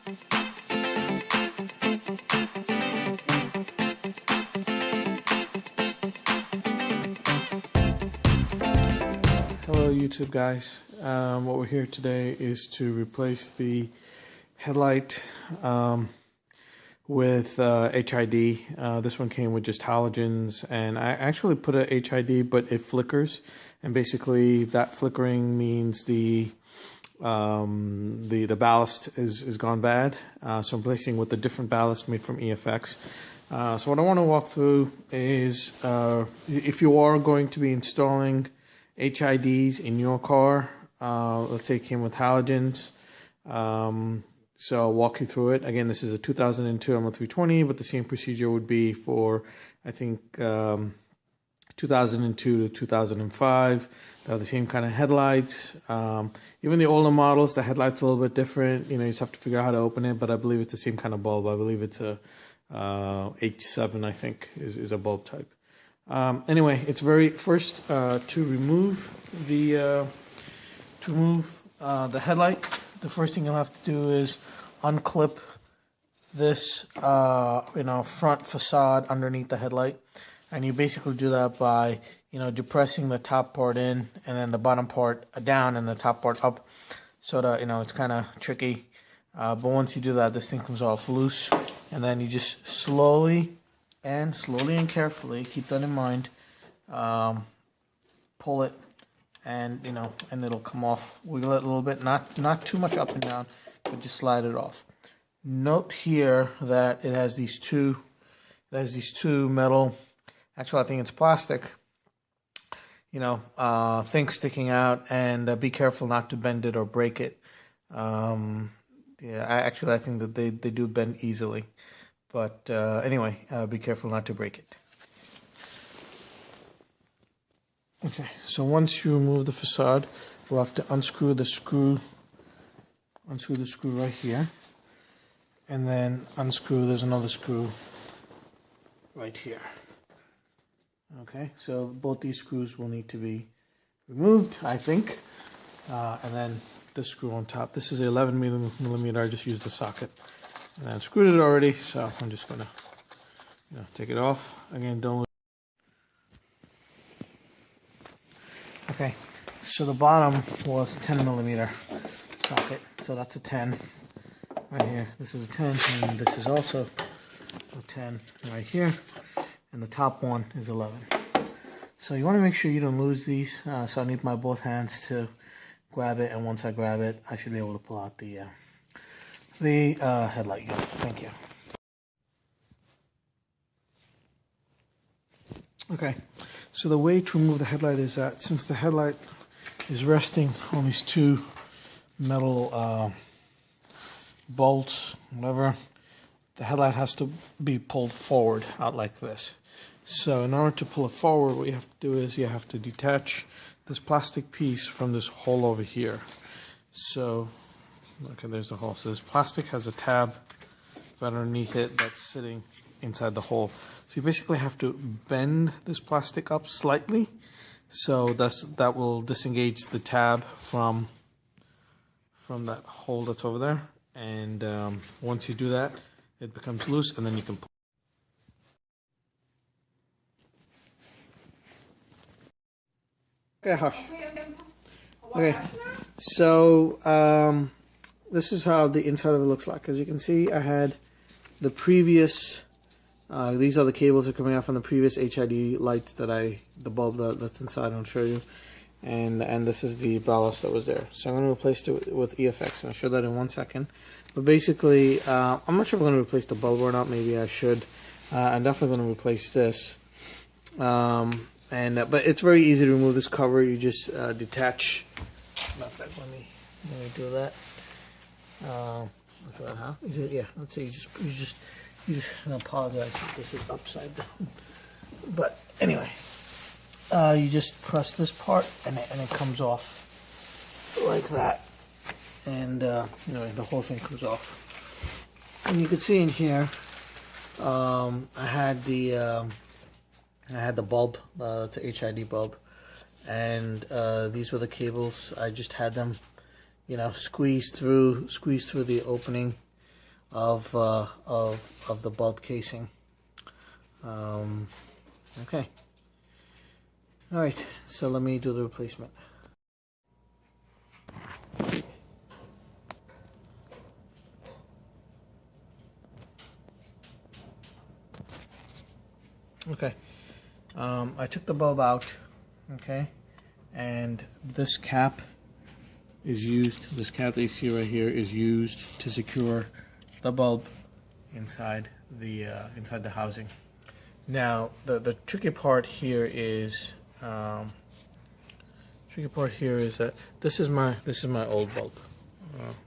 Hello YouTube guys, what we're here today is to replace the headlight with HID. This one came with just halogens, and I actually put a HID, but it flickers, and basically that flickering means the ballast is gone bad. So I'm replacing with a different ballast made from EFX. So what I want to walk through is if you are going to be installing HIDs in your car, let's say it came with halogens, so I'll walk you through it. Again, this is a 2002 M320, but the same procedure would be for, I think, 2002 to 2005. They have the same kind of headlights. Even the older models, the headlight's a little bit different. You know, you just have to figure out how to open it, but I believe it's the same kind of bulb. I believe it's a H7, I think, is a bulb type. Anyway, it's very first to remove the headlight. The first thing you'll have to do is unclip this front facade underneath the headlight, and you basically do that by depressing the top part in and then the bottom part down and the top part up, so that it's kind of tricky. But once you do that, this thing comes off loose, and then you just slowly and carefully, keep that in mind, pull it, and and it'll come off. Wiggle it a little bit, not too much up and down, but just slide it off. Note here that it has these two metal, actually I think it's plastic, things sticking out, and be careful not to bend it or break it. Yeah, I think that they do bend easily. But anyway, be careful not to break it. Okay, so once you remove the facade, we'll have to unscrew the screw right here, and then there's another screw right here. Okay, so both these screws will need to be removed, I think, and then this screw on top. This is 11 millimeter. I just used the socket. And I screwed it already, so I'm just gonna take it off. Again, don't lose. Okay, so the bottom was 10 millimeter socket, so that's a 10 right here. This is a 10, and this is also a 10 right here, and the top one is 11. So you want to make sure you don't lose these. So I need my both hands to grab it, and once I grab it, I should be able to pull out the headlight unit. Thank you. Okay, so the way to remove the headlight is that since the headlight is resting on these two metal bolts, whatever, the headlight has to be pulled forward out like this. So in order to pull it forward, what you have to do is you have to detach this plastic piece from this hole over here. So okay, there's the hole. So this plastic has a tab right underneath it that's sitting inside the hole. So you basically have to bend this plastic up slightly, so that will disengage the tab from that hole that's over there. And once you do that, it becomes loose, and then you can pull. Okay, hush. Okay, so this is how the inside of it looks like. As you can see, I had the previous, these are the cables that are coming out from the previous HID lights the bulb that's inside, I'll show you. And this is the ballast that was there. So I'm going to replace it with EFX, and I'll show that in 1 second. But basically, I'm not sure if I'm going to replace the bulb or not. Maybe I should. I'm definitely going to replace this. But it's very easy to remove this cover. You just detach. Matter of fact, let me do that. Yeah, let's say you just I apologize if this is upside down, but anyway, you just press this part and it comes off like that, and the whole thing comes off. And you can see in here, I had the bulb. It's a HID bulb, and these were the cables. I just had them, squeeze through the opening of the bulb casing. Okay. All right. So let me do the replacement. Okay. I took the bulb out. Okay. And this cap is used. This cap that you see right here is used to secure the bulb inside the housing. Now the tricky part here is that this is my old bulb.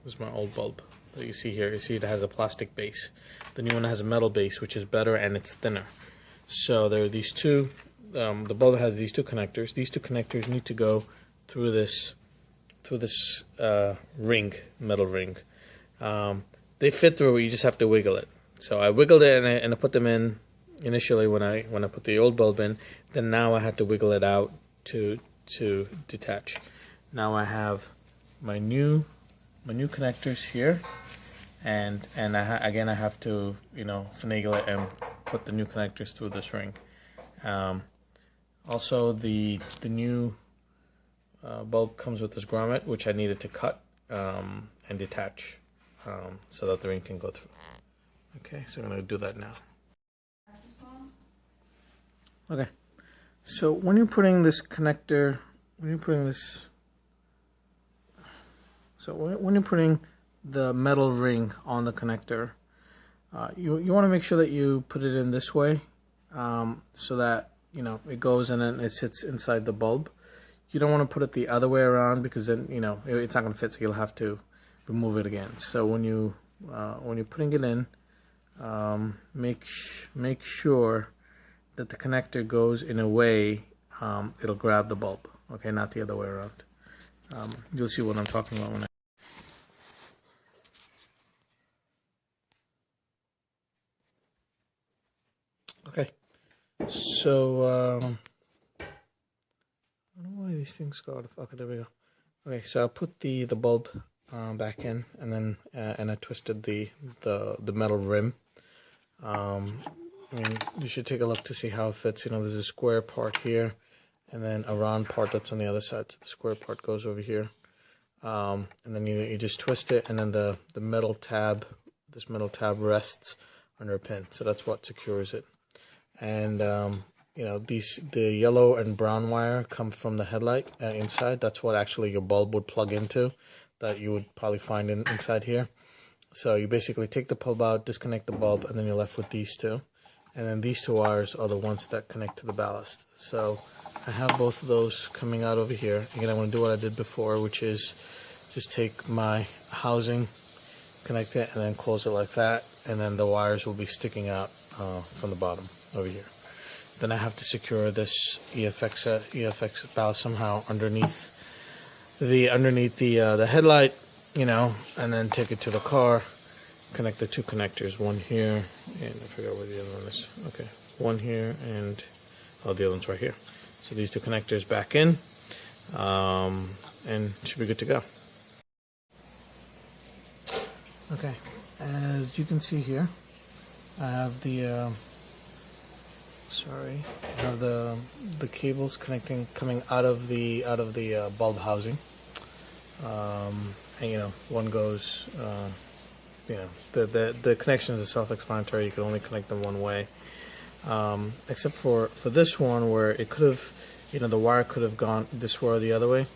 This is my old bulb that you see here. You see it has a plastic base. The new one has a metal base, which is better and it's thinner. So there are these two. The bulb has these two connectors. These two connectors need to go through this ring, metal ring. They fit through. You just have to wiggle it. So I wiggled it and I put them in initially when I put the old bulb in. Then now I had to wiggle it out to detach. Now I have my new connectors here, and again I have to finagle it and put the new connectors through this ring. Also the new bulb comes with this grommet, which I needed to cut and detach so that the ring can go through. Okay, so I'm going to do that now. Okay, so when you're putting this connector, when you're putting the metal ring on the connector, you want to make sure that you put it in this way, so that it goes and then it sits inside the bulb. You don't want to put it the other way around, because then it's not going to fit, so you'll have to remove it again. So when you're putting it in, make sure that the connector goes in a way it'll grab the bulb. Okay, not the other way around. You'll see what I'm talking about when Okay, so I don't know why these things go out of. Okay, there we go. Okay, so I put the bulb back in, and then I twisted the metal rim. I mean, you should take a look to see how it fits. There's a square part here, and then a round part that's on the other side. So the square part goes over here, and then you just twist it, and then the metal tab, this metal tab rests under a pin. So that's what secures it. And the yellow and brown wire come from the headlight inside. That's what actually your bulb would plug into, that you would probably find inside here. So you basically take the bulb out, disconnect the bulb, and then you're left with these two. And then these two wires are the ones that connect to the ballast. So I have both of those coming out over here. Again, I'm going to do what I did before, which is just take my housing, connect it, and then close it like that. And then the wires will be sticking out from the bottom over here. Then I have to secure this EFX ballast somehow underneath the headlight, and then take it to the car. Connect the two connectors, one here, and I forgot where the other one is. Okay, one here, and the other one's right here. So these two connectors back in, and should be good to go. Okay, as you can see here, I have the cables coming out of the bulb housing, and one goes. The connections are self-explanatory. You can only connect them one way, except for this one, where it could have, the wire could have gone this way or the other way.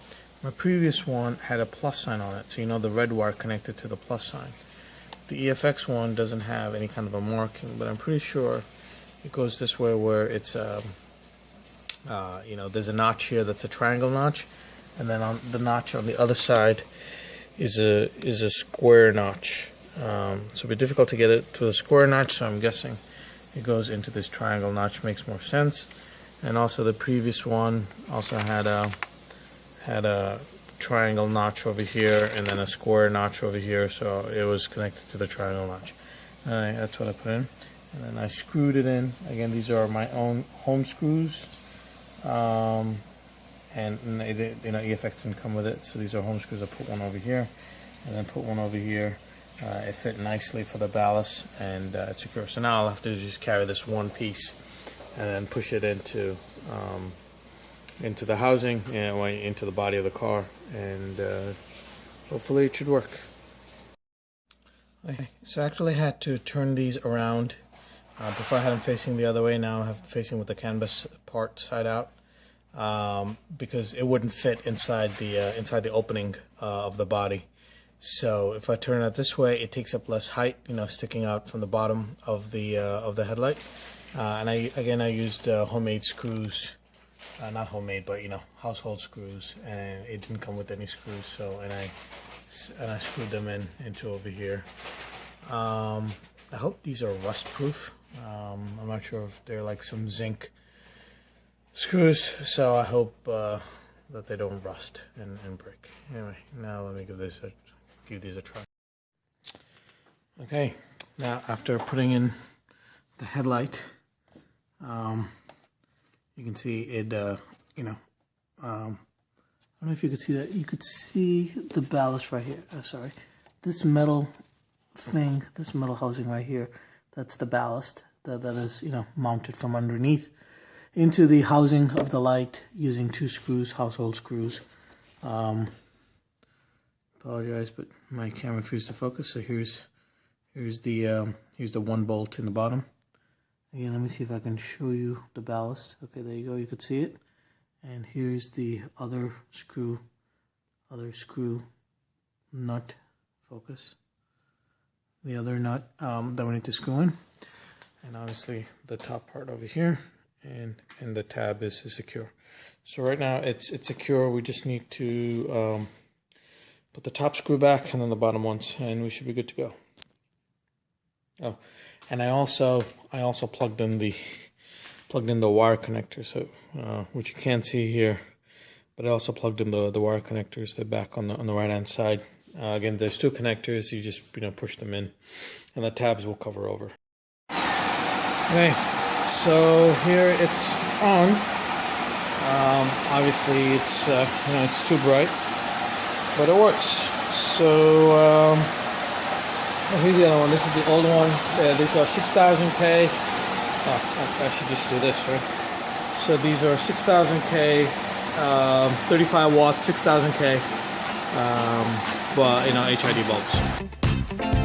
My previous one had a plus sign on it, so the red wire connected to the plus sign. The EFX one doesn't have any kind of a marking, but I'm pretty sure it goes this way, where it's there's a notch here that's a triangle notch, and then on the notch on the other side is a square notch. So it'll be difficult to get it through the square notch, so I'm guessing it goes into this triangle notch. Makes more sense. And also the previous one also had a triangle notch over here and then a square notch over here, so it was connected to the triangle notch. Alright, that's what I put in, and then I screwed it in. Again, these are my own home screws, and EFX didn't come with it, so these are home screws. I put one over here, and then put one over here, It fit nicely for the ballast, and it's secure. So now I'll have to just carry this one piece and then push it into the housing and into the body of the car, and hopefully it should work. Okay, so I actually had to turn these around. Before I had them facing the other way, now I have them facing with the canvas part side out, because it wouldn't fit inside the opening of the body. So if I turn it this way, it takes up less height, sticking out from the bottom of the headlight. And I used homemade screws, not homemade, but household screws, and it didn't come with any screws. So and I screwed them into over here. I hope these are rust proof. I'm not sure if they're like some zinc screws, so I hope that they don't rust and break. Anyway, now let me give these a try. Okay, now after putting in the headlight, you can see it. I don't know if you could see that. You could see the ballast right here. Sorry, this metal thing, this metal housing right here. That's the ballast that is mounted from underneath into the housing of the light using 2 screws, household screws. Apologize, but my camera refused to focus. So here's the 1 bolt in the bottom. Again, let me see if I can show you the ballast. Okay, there you go. You could see it. And here's the other screw nut. Focus. The other nut that we need to screw in, and obviously the top part over here, and the tab is secure. So right now it's secure. We just need to put the top screw back and then the bottom ones, and we should be good to go. Oh, and I also plugged in the wire connector, so which you can't see here, but I also plugged in the wire connectors. They're back on the right hand side. Again, there's 2 connectors. You just push them in, and the tabs will cover over. Okay, so here it's on. Obviously, it's too bright, but it works. So here's the other one. This is the old one. These are 6,000K. I should just do this, right? So these are 6,000K, 35 watts, 6,000K. Well, HID bulbs.